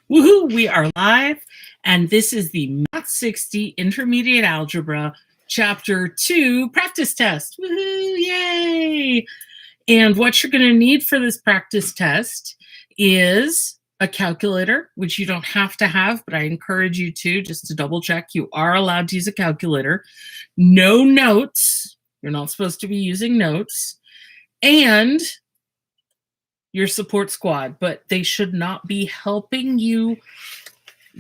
Woohoo! We are live, and this is the Math 60 Intermediate Algebra Chapter 2 practice test. Woohoo! Yay! And what you're going to need for this practice test is a calculator, which you don't have to have, but I encourage you to, just to double check. You are allowed to use a calculator. No notes. You're not supposed to be using notes. And your support squad, but they should not be helping you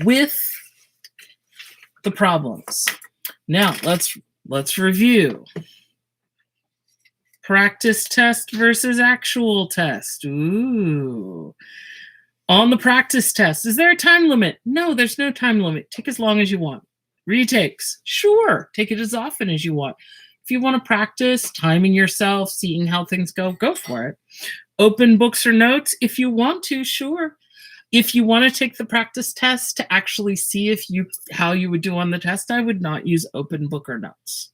with the problems. Now let's review. Practice test versus actual test. Ooh. On the practice test, is there a time limit? No, there's no time limit. Take as long as you want. Retakes, sure. Take it as often as you want. If you want to practice timing yourself, seeing how things go for it. Open books or notes if you want to, sure. If you want to take the practice test to actually see how you would do on the test, I would not use open book or notes.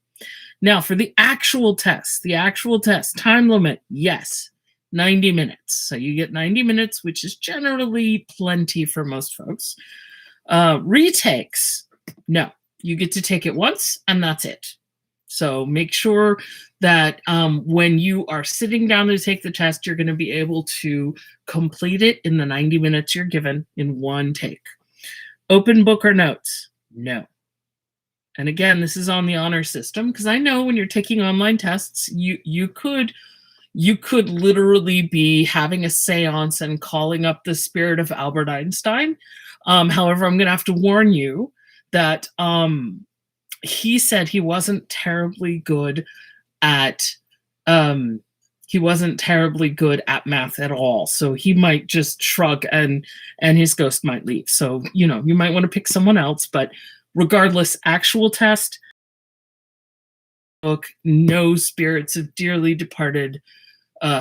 Now for the actual test, time limit, yes, 90 minutes. So you get 90 minutes, which is generally plenty for most folks. Retakes, no, you get to take it once and that's it. So make sure that when you are sitting down to take the test, you're going to be able to complete it in the 90 minutes you're given in one take. Open book or notes? No. And again, this is on the honor system, because I know when you're taking online tests, you could literally be having a seance and calling up the spirit of Albert Einstein. However, I'm going to have to warn you that he said he wasn't terribly good at math at all. So he might just shrug and his ghost might leave. So, you might want to pick someone else, but regardless, actual test, book, no spirits of dearly departed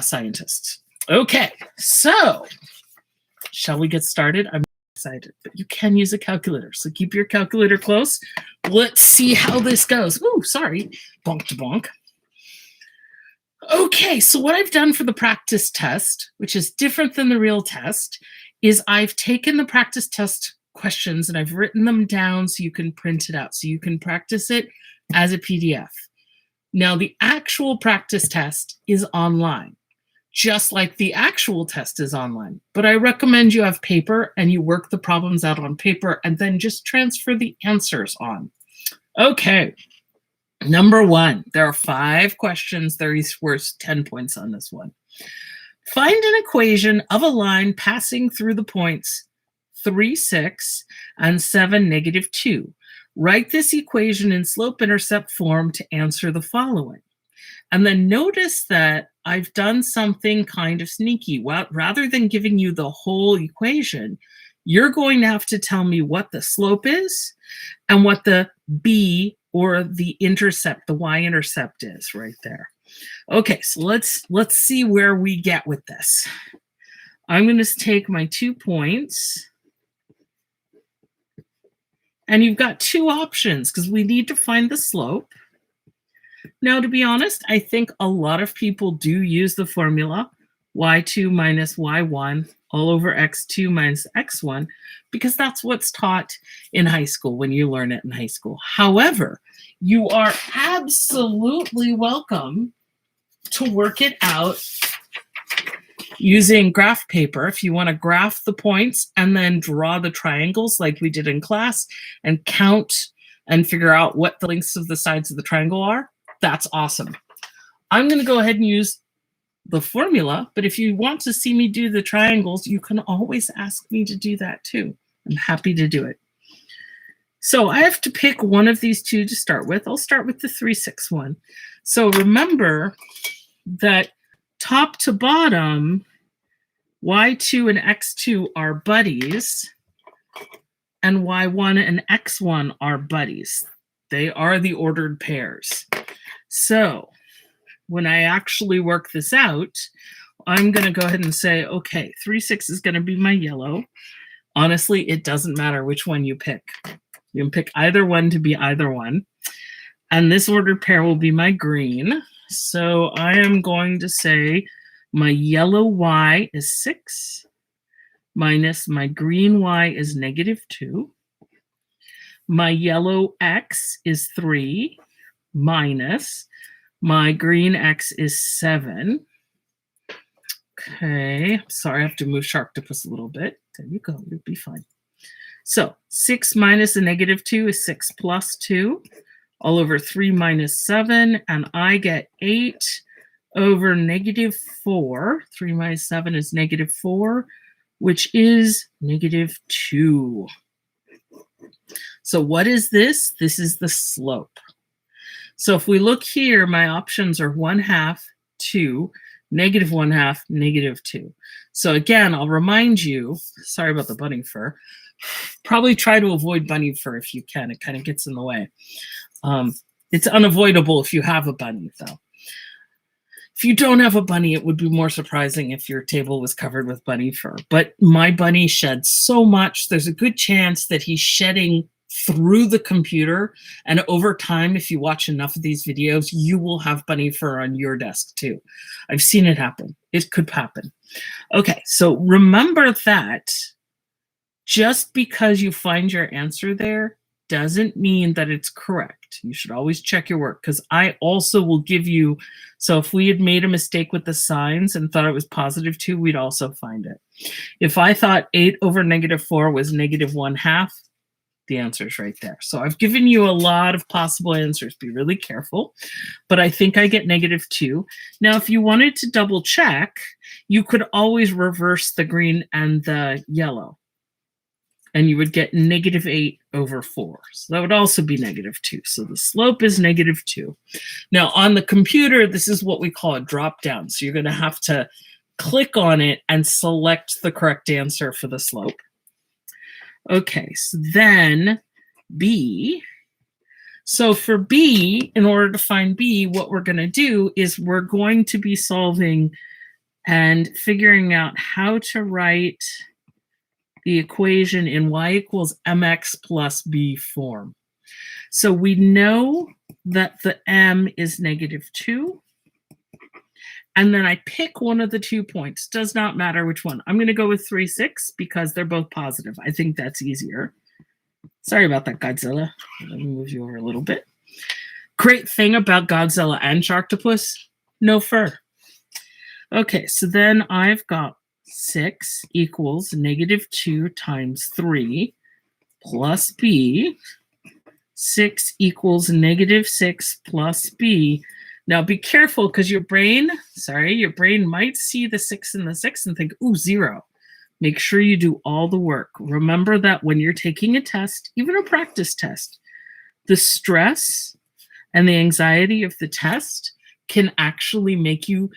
scientists. Okay, so shall we get started? I'm excited, but you can use a calculator, so keep your calculator close. Let's see how this goes. Ooh, sorry, bonk to bonk. Okay, so what I've done for the practice test, which is different than the real test, is I've taken the practice test questions and I've written them down so you can print it out, so you can practice it as a PDF. Now, the actual practice test is online, just like the actual test is online. But I recommend you have paper and you work the problems out on paper and then just transfer the answers on. Okay, number 1, there are 5 questions. There is worth 10 points on this one. Find an equation of a line passing through the points 3, 6, and 7, negative 2. Write this equation in slope-intercept form to answer the following. And then notice that I've done something kind of sneaky. Well, rather than giving you the whole equation, you're going to have to tell me what the slope is and what the b or the intercept, the y-intercept is right there. Okay, so let's see where we get with this. I'm going to take my 2 points. And you've got 2 options because we need to find the slope. Now, to be honest, I think a lot of people do use the formula y2 minus y1 all over x2 minus x1 because that's what's taught in high school when you learn it in high school. However, you are absolutely welcome to work it out using graph paper. If you want to graph the points and then draw the triangles like we did in class and count and figure out what the lengths of the sides of the triangle are, that's awesome. I'm going to go ahead and use the formula, but if you want to see me do the triangles, you can always ask me to do that too. I'm happy to do it. So I have to pick one of these 2 to start with. I'll start with the 3, 6 one. So remember that top to bottom, y2 and x2 are buddies, and y1 and x1 are buddies. They are the ordered pairs. So when I actually work this out, I'm going to go ahead and say, okay, 3, 6 is going to be my yellow. Honestly, it doesn't matter which one you pick. You can pick either one to be either one. And this ordered pair will be my green. So I am going to say my yellow y is 6 minus my green y is -2. My yellow x is 3 minus my green x is 7. Okay, sorry, I have to move Sharktopus a little bit. There you go, you'll be fine. So 6 minus a -2 is 6 plus 2, all over 3 minus 7, and I get 8 over -4. 3 minus 7 is -4, which is -2. So what is this? This is the slope. So if we look here, my options are 1/2, 2, -1/2, -2. So again, I'll remind you, sorry about the bunny fur, probably try to avoid bunny fur if you can. It kind of gets in the way. It's unavoidable if you have a bunny, though. If you don't have a bunny, it would be more surprising if your table was covered with bunny fur. But my bunny sheds so much, there's a good chance that he's shedding through the computer. And over time, if you watch enough of these videos, you will have bunny fur on your desk too. I've seen it happen. It could happen. Okay, so remember that just because you find your answer there doesn't mean that it's correct. You should always check your work, because I also will give you, so if we had made a mistake with the signs and thought it was +2, we'd also find it. If I thought 8 over -4 was -1/2, the answer is right there. So I've given you a lot of possible answers. Be really careful, but I think I get -2. Now, if you wanted to double check, you could always reverse the green and the yellow, and you would get -8 over 4. So that would also be -2. So the slope is -2. Now on the computer, this is what we call a drop down. So you're going to have to click on it and select the correct answer for the slope. Okay, so then B. So for B, in order to find B, what we're going to do is we're going to be solving and figuring out how to write the equation in y equals mx plus b form. So we know that the m is -2. And then I pick one of the 2 points. Does not matter which one. I'm going to go with 3, 6 because they're both positive. I think that's easier. Sorry about that, Godzilla. Let me move you over a little bit. Great thing about Godzilla and Sharktopus, no fur. Okay, so then I've got 6 equals -2 times 3 plus b. 6 equals -6 plus b. Now be careful, because your brain might see the 6 and the 6 and think, ooh, 0. Make sure you do all the work. Remember that when you're taking a test, even a practice test, the stress and the anxiety of the test can actually make you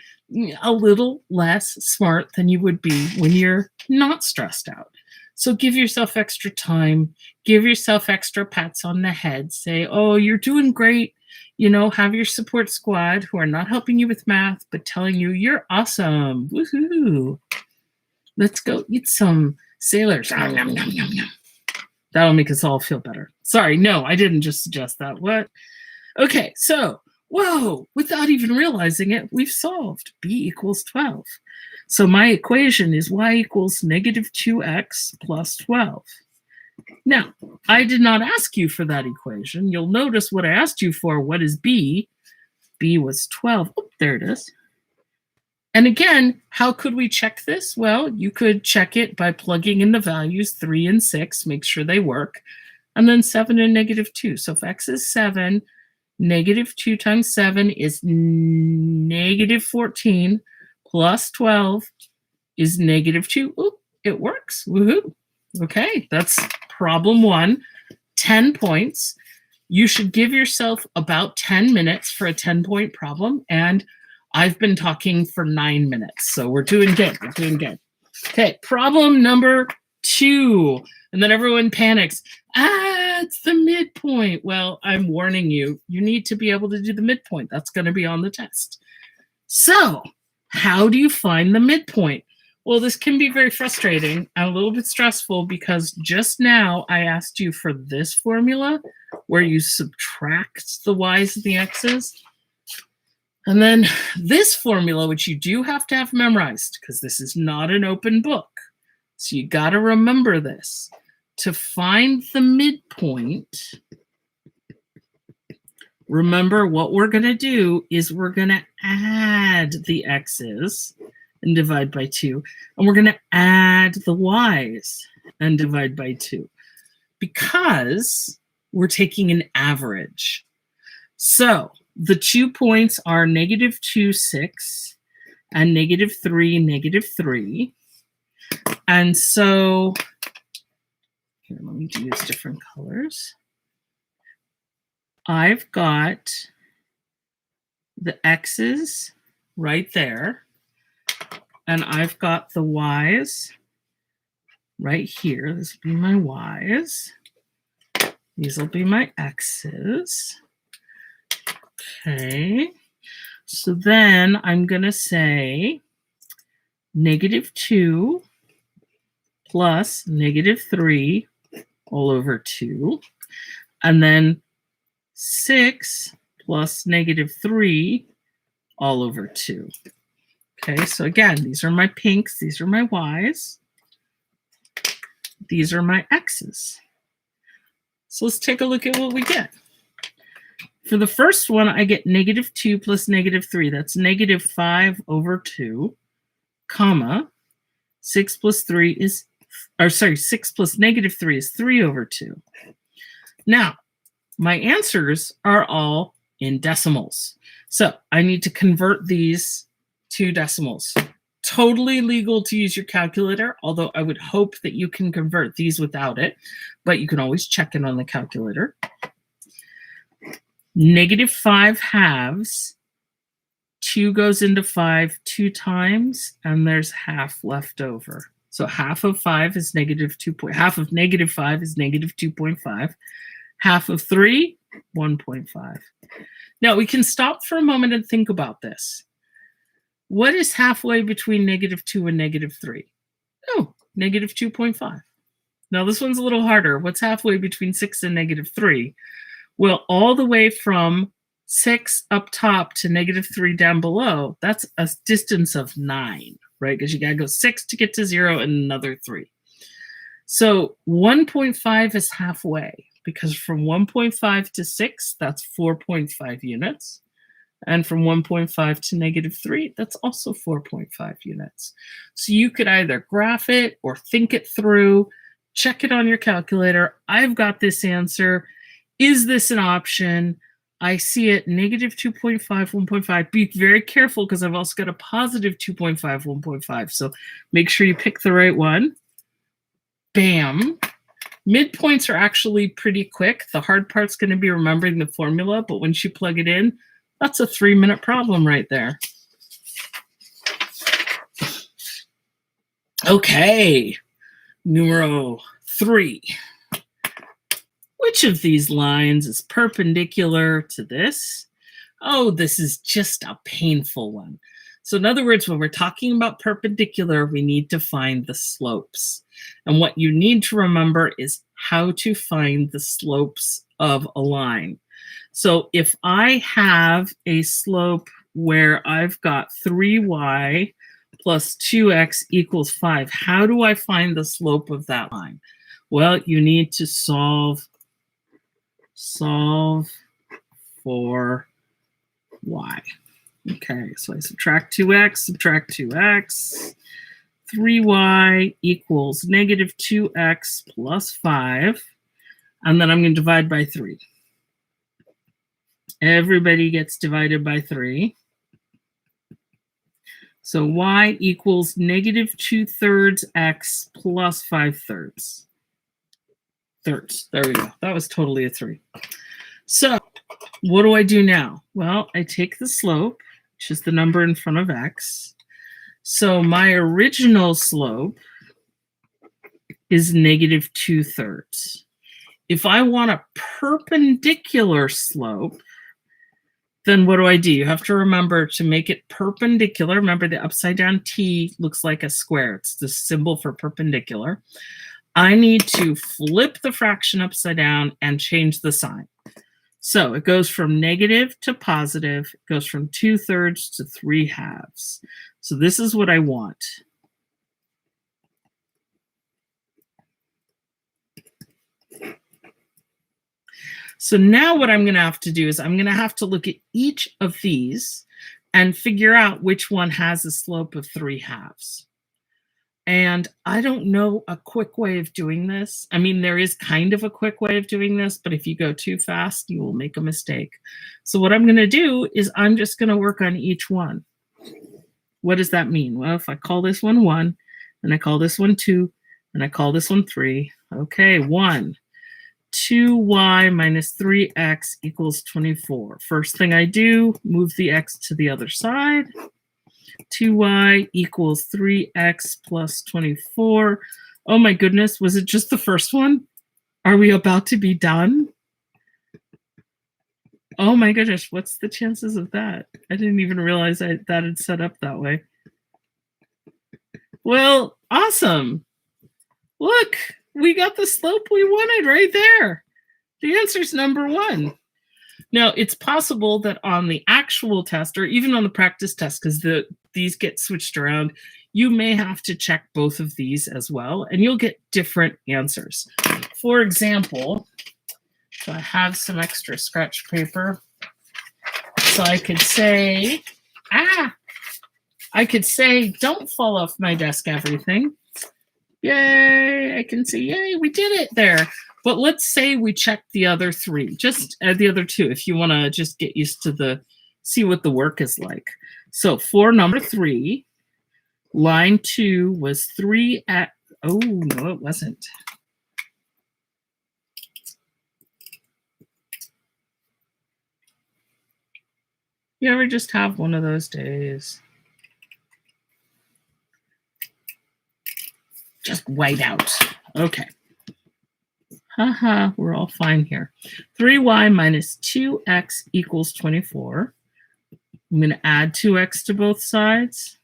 a little less smart than you would be when you're not stressed out. So give yourself extra time, give yourself extra pats on the head, say, oh, you're doing great. You know, have your support squad who are not helping you with math, but telling you you're awesome. Woohoo. Let's go eat some sailors. Nom, nom, nom, nom, nom. That'll make us all feel better. Sorry, no, I didn't just suggest that. What? Okay, so, whoa, without even realizing it, we've solved b equals 12. So my equation is y equals -2x plus 12. Now, I did not ask you for that equation. You'll notice what I asked you for. What is b? B was 12. Oh, there it is. And again, how could we check this? Well, you could check it by plugging in the values 3 and 6, make sure they work, and then 7 and -2. So if x is 7, -2 times 7 is -14, plus 12 is -2. Ooh, it works. Woohoo. Okay, that's problem 1. 10 points. You should give yourself about 10 minutes for a 10-point problem, and I've been talking for 9 minutes, so we're doing good. We're doing good. Okay, problem number 2. And then everyone panics. It's the midpoint. Well, I'm warning you, you need to be able to do the midpoint. That's going to be on the test. So, how do you find the midpoint? Well, this can be very frustrating and a little bit stressful, because just now I asked you for this formula where you subtract the y's and the x's. And then this formula, which you do have to have memorized, because this is not an open book. So you got to remember this. To find the midpoint, remember what we're going to do is we're going to add the x's and divide by 2. And we're going to add the y's and divide by 2. Because we're taking an average. So the 2 points are -2, 6, and -3, -3. And so, here, let me use different colors. I've got the x's right there, and I've got the y's right here. This will be my y's. These will be my x's. Okay. So then I'm going to say -2 plus -3 all over 2. And then 6 plus -3 all over 2. Okay, so again, these are my pinks. These are my y's. These are my x's. So let's take a look at what we get. For the first one, I get -2 plus -3. That's -5 over 2, comma, 6 plus 3 is, or sorry, 6 plus -3 is 3 over 2. Now, my answers are all in decimals. So I need to convert these to decimals. Totally legal to use your calculator, although I would hope that you can convert these without it, but you can always check it on the calculator. -5 halves, 2 goes into 5 2 times, and there's half left over. So half of 5 is -2. Half of -5 is -2.5. Half of 3, 1.5. Now we can stop for a moment and think about this. What is halfway between -2 and -3? Oh, -2.5. Now this one's a little harder. What's halfway between 6 and -3? Well, all the way from 6 up top to -3 down below, that's a distance of 9, right? Because you got to go 6 to get to 0 and another 3. So 1.5 is halfway, because from 1.5 to 6, that's 4.5 units. And from 1.5 to -3, that's also 4.5 units. So you could either graph it or think it through, check it on your calculator. I've got this answer. Is this an option? I see it -2.5, 1.5. Be very careful because I've also got a +2.5, 1.5. So make sure you pick the right one. Bam. Midpoints are actually pretty quick. The hard part's going to be remembering the formula, but once you plug it in, that's a 3-minute problem right there. Okay, numero 3. Which of these lines is perpendicular to this? Oh, this is just a painful one. So in other words, when we're talking about perpendicular, we need to find the slopes. And what you need to remember is how to find the slopes of a line. So if I have a slope where I've got 3y plus 2x equals 5, how do I find the slope of that line? Well, you need to solve for y. Okay, so I subtract 2x, subtract 2x. 3y equals -2x plus 5. And then I'm going to divide by 3. Everybody gets divided by 3. So y equals -2/3 x plus 5/3. Thirds. There we go. That was totally a 3. So what do I do now? Well, I take the slope, which is the number in front of x. So my original slope is -2/3. If I want a perpendicular slope, then what do? You have to remember to make it perpendicular. Remember, the upside down T looks like a square. It's the symbol for perpendicular. I need to flip the fraction upside down and change the sign. So it goes from negative to positive. It goes from 2/3 to 3/2. So this is what I want. So now what I'm going to have to do is I'm going to have to look at each of these and figure out which one has a slope of 3/2. And I don't know a quick way of doing this. I mean, there is kind of a quick way of doing this, but if you go too fast, you will make a mistake. So what I'm going to do is I'm just going to work on each one. What does that mean? Well, if I call this one 1, and I call this one 2, and I call this one 3. Okay, 1. 2y minus 3x equals 24. First thing I do, move the x to the other side. 2y equals 3x plus 24. Oh my goodness, was it just the first one? Are we about to be done? Oh my goodness, what's the chances of that? I didn't even realize that had set up that way. Well, awesome. Look, we got the slope we wanted right there. The answer's number 1. Now, it's possible that on the actual test, or even on the practice test, because these get switched around, you may have to check both of these as well, and you'll get different answers. For example, so I have some extra scratch paper. So I could say, don't fall off my desk, everything. Yay, I can say, yay, we did it there. But let's say we check the other 3, just the other 2, if you want to just get used to see what the work is like. So for number 3, line 2 was 3 at, oh, no, it wasn't. You ever just have one of those days? Just white out. Okay. Haha, we're all fine here. 3y minus 2x equals 24. I'm going to add 2x to both sides.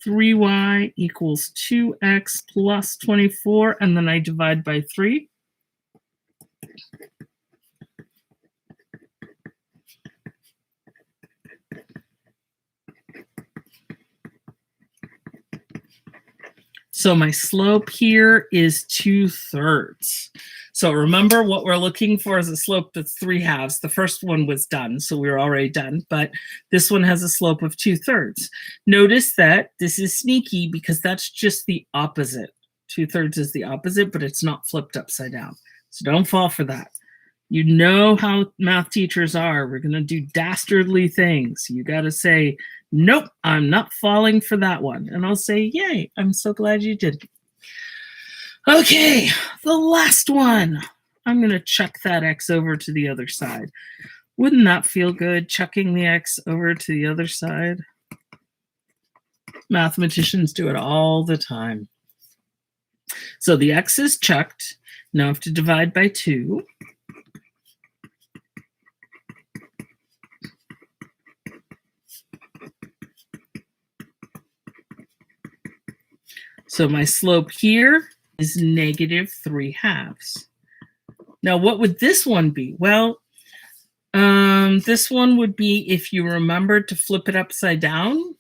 3y equals 2x plus 24, and then I divide by 3. So my slope here is 2/3. So remember, what we're looking for is a slope that's 3/2. The first one was done, so we were already done, but this one has a slope of 2/3. Notice that this is sneaky because that's just the opposite. 2/3 is the opposite, but it's not flipped upside down. So don't fall for that. You know how math teachers are. We're going to do dastardly things. You got to say, nope, I'm not falling for that one. And I'll say, yay, I'm so glad you did. Okay, the last one. I'm going to chuck that x over to the other side. Wouldn't that feel good, chucking the x over to the other side? Mathematicians do it all the time. So the x is chucked. Now I have to divide by 2. So my slope here is negative 3/2. Now, what would this one be? Well, this one would be if you remembered to flip it upside down,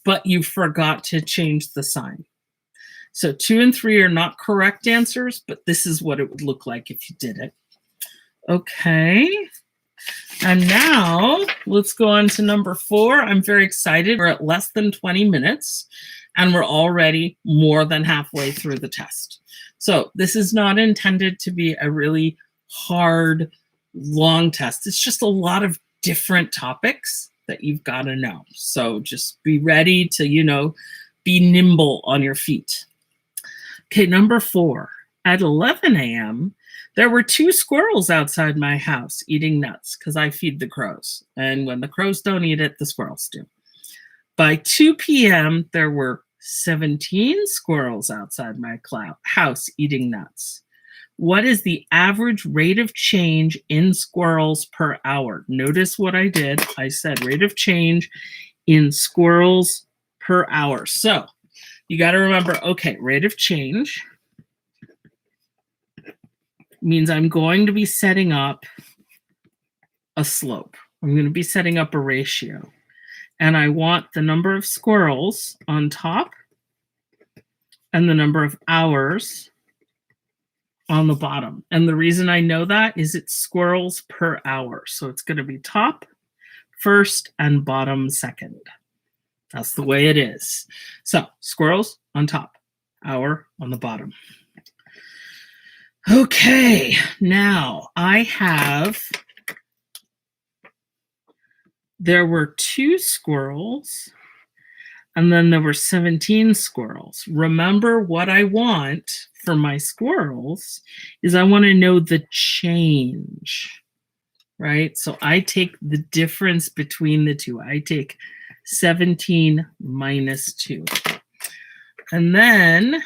but you forgot to change the sign. So 2 and 3 are not correct answers, but this is what it would look like if you did it. Okay. And now let's go on to number 4. I'm very excited. We're at less than 20 minutes. And we're already more than halfway through the test. So this is not intended to be a really hard, long test. It's just a lot of different topics that you've got to know. So just be ready to, be nimble on your feet. Okay, number 4. At 11 a.m., there were 2 squirrels outside my house eating nuts because I feed the crows. And when the crows don't eat it, the squirrels do. By 2 p.m., there were 17 squirrels outside my house eating nuts. What is the average rate of change in squirrels per hour? Notice what I did. I said rate of change in squirrels per hour. So you got to remember, okay, rate of change means I'm going to be setting up a slope. I'm going to be setting up a ratio. And I want the number of squirrels on top and the number of hours on the bottom. And the reason I know that is it's squirrels per hour. So it's going to be top first and bottom second. That's the way it is. So squirrels on top, hour on the bottom. Okay, now there were 2 squirrels, and then there were 17 squirrels. Remember, what I want for my squirrels is I want to know the change, right? So I take the difference between the two. I take 17 minus 2. And then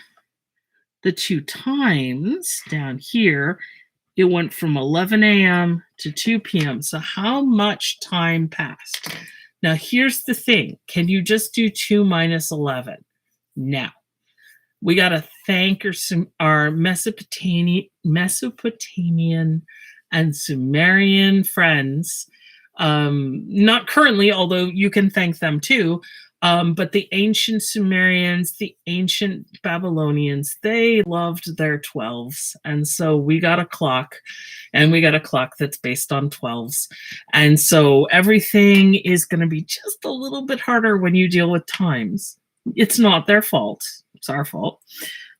the 2 times down here, it went from 11 a.m. to 2 p.m. So how much time passed? Now, here's the thing. Can you just do 2 minus 11? Now, we got to thank our Mesopotamian and Sumerian friends. Not currently, although you can thank them too. But the ancient Sumerians, the ancient Babylonians, they loved their 12s. And so we got a clock, and we got a clock that's based on 12s. And so everything is going to be just a little bit harder when you deal with times. It's not their fault. It's our fault.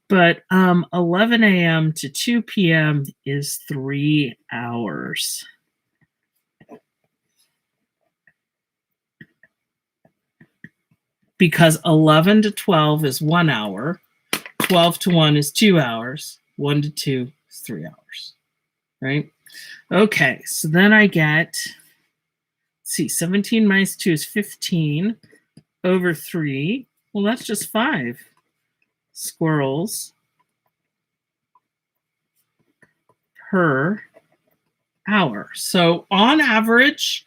But 11 a.m. to 2 p.m. is 3 hours. Because 11 to 12 is 1 hour, 12 to 1 is 2 hours, 1 to 2 is 3 hours, right? Okay, so then I get, let's see, 17 minus 2 is 15 over 3. Well, that's just 5 squirrels per hour. So on average,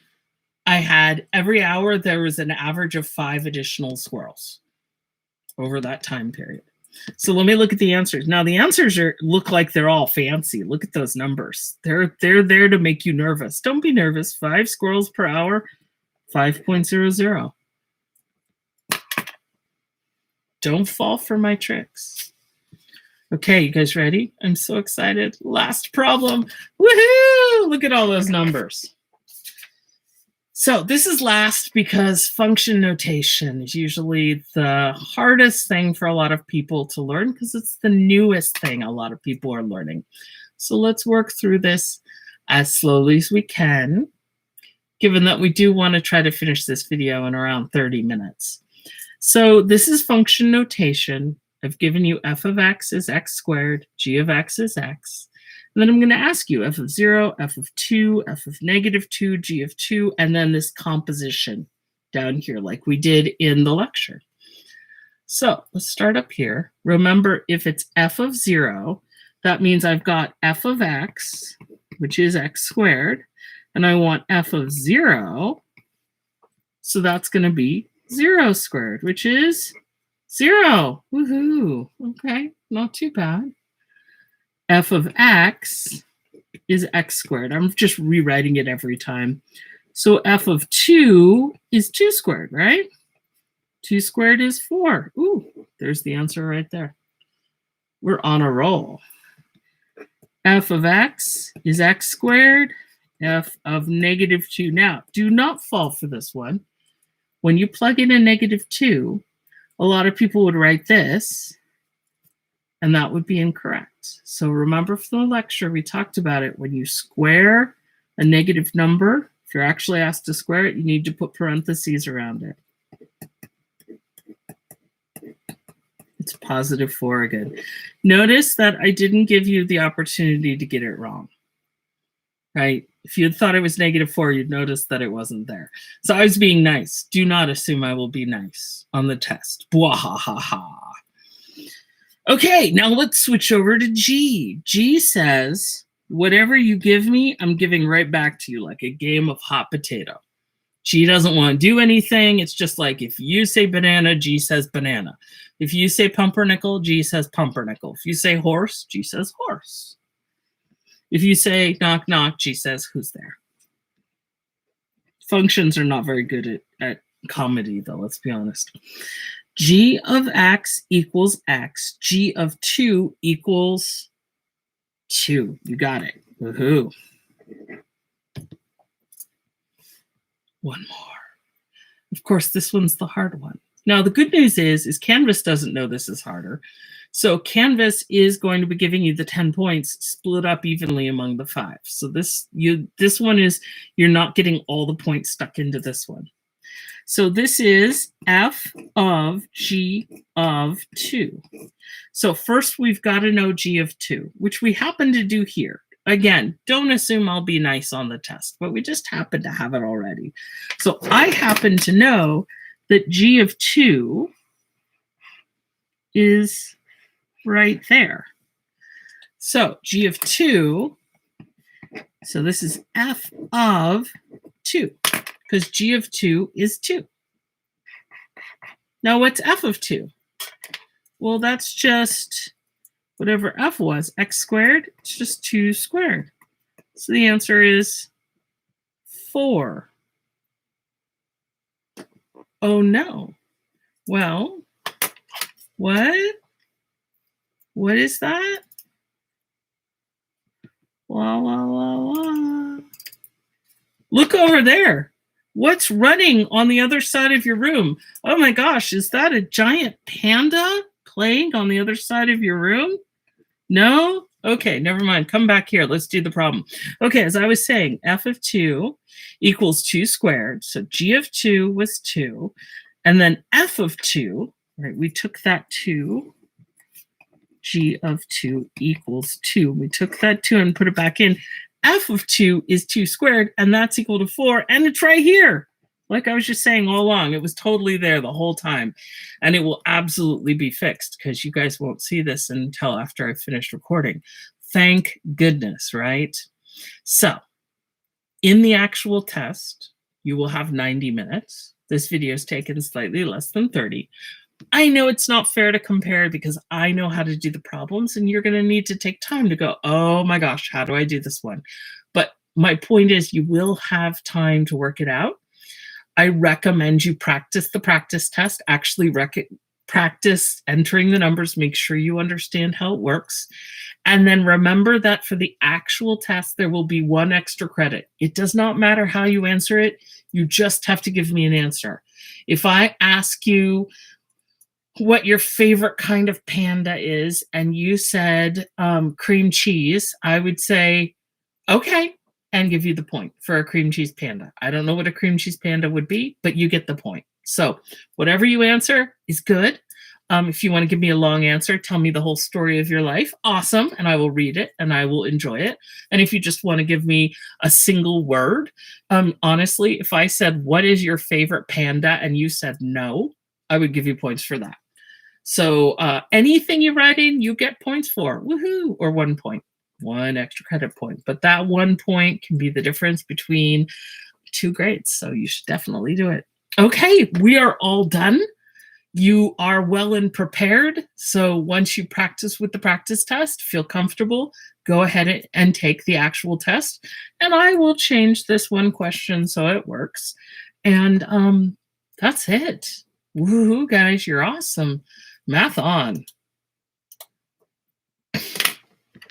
I had every hour there was an average of 5 additional squirrels over that time period. So let me look at the answers. Now the answers look like they're all fancy. Look at those numbers. They're there to make you nervous. Don't be nervous. 5 squirrels per hour, 5.00. Don't fall for my tricks. Okay, you guys ready? I'm so excited. Last problem. Woohoo! Look at all those numbers. So this is last because function notation is usually the hardest thing for a lot of people to learn because it's the newest thing a lot of people are learning. So let's work through this as slowly as we can, given that we do want to try to finish this video in around 30 minutes. So this is function notation. I've given you f of x is x squared, g of x is x. And then I'm going to ask you f of 0, f of 2, f of negative 2, g of 2, and then this composition down here like we did in the lecture. So let's start up here. Remember, if it's f of 0, that means I've got f of x, which is x squared, and I want f of 0, so that's going to be 0 squared, which is 0. Woohoo! Okay, not too bad. F of x is x squared. I'm just rewriting it every time. So f of 2 is 2 squared, right? 2 squared is 4. Ooh, there's the answer right there. We're on a roll. F of x is x squared. F of negative 2. Now, do not fall for this one. When you plug in a negative 2, a lot of people would write this, and that would be incorrect. So remember from the lecture, we talked about it. When you square a negative number, if you're actually asked to square it, you need to put parentheses around it. It's positive 4 again. Notice that I didn't give you the opportunity to get it wrong, right? If you had thought it was negative 4, you'd notice that it wasn't there. So I was being nice. Do not assume I will be nice on the test. Bwahahaha. Okay, now let's switch over to G. G says, whatever you give me, I'm giving right back to you like a game of hot potato. G doesn't want to do anything. It's just like if you say banana, G says banana. If you say pumpernickel, G says pumpernickel. If you say horse, G says horse. If you say knock, knock, G says who's there. Functions are not very good at comedy, though, let's be honest. G of x equals x. G of 2 equals 2. You got it. Woohoo. One more. Of course, this one's the hard one. Now, the good news is Canvas doesn't know this is harder. So Canvas is going to be giving you the 10 points split up evenly among the 5. So this one is, you're not getting all the points stuck into this one. So this is f of g of 2. So first we've got to know g of 2, which we happen to do here. Again, don't assume I'll be nice on the test, but we just happen to have it already. So I happen to know that g of 2 is right there. So g of 2, so this is f of 2, because g of 2 is 2. Now what's f of 2? Well, that's just whatever f was, x squared, it's just 2 squared. So the answer is 4. Oh no. Well, what? What is that? La, la, la, la. Look over there. What's running on the other side of your room? Oh my gosh, is that a giant panda playing on the other side of your room? No? Okay, never mind. Come back here. Let's do the problem. Okay, as I was saying, f of 2 equals 2 squared. So g of 2 was 2. And then f of 2, right, we took that 2. G of 2 equals 2. We took that 2 and put it back in. F of 2 is 2 squared, and that's equal to 4. And it's right here. Like I was just saying all along, it was totally there the whole time. And it will absolutely be fixed because you guys won't see this until after I've finished recording. Thank goodness, right? So in the actual test, you will have 90 minutes. This video is taken slightly less than 30. I know it's not fair to compare because I know how to do the problems and you're going to need to take time to go, oh my gosh, how do I do this one? But my point is you will have time to work it out. I recommend you practice the practice test, actually practice entering the numbers, make sure you understand how it works. And then remember that for the actual test, there will be 1 extra credit. It does not matter how you answer it. You just have to give me an answer. If I ask you what your favorite kind of panda is, and you said cream cheese, I would say, okay, and give you the point for a cream cheese panda. I don't know what a cream cheese panda would be, but you get the point. So whatever you answer is good. If you want to give me a long answer, tell me the whole story of your life. Awesome. And I will read it and I will enjoy it. And if you just want to give me a single word, honestly, if I said, what is your favorite panda? And you said no, I would give you points for that. So anything you write in, you get points for. Woohoo! Or 1 point, 1 extra credit point. But that 1 point can be the difference between 2 grades. So you should definitely do it. Okay, we are all done. You are well and prepared. So once you practice with the practice test, feel comfortable, go ahead and take the actual test. And I will change this 1 question so it works. And that's it. Woohoo, guys, you're awesome. Math on.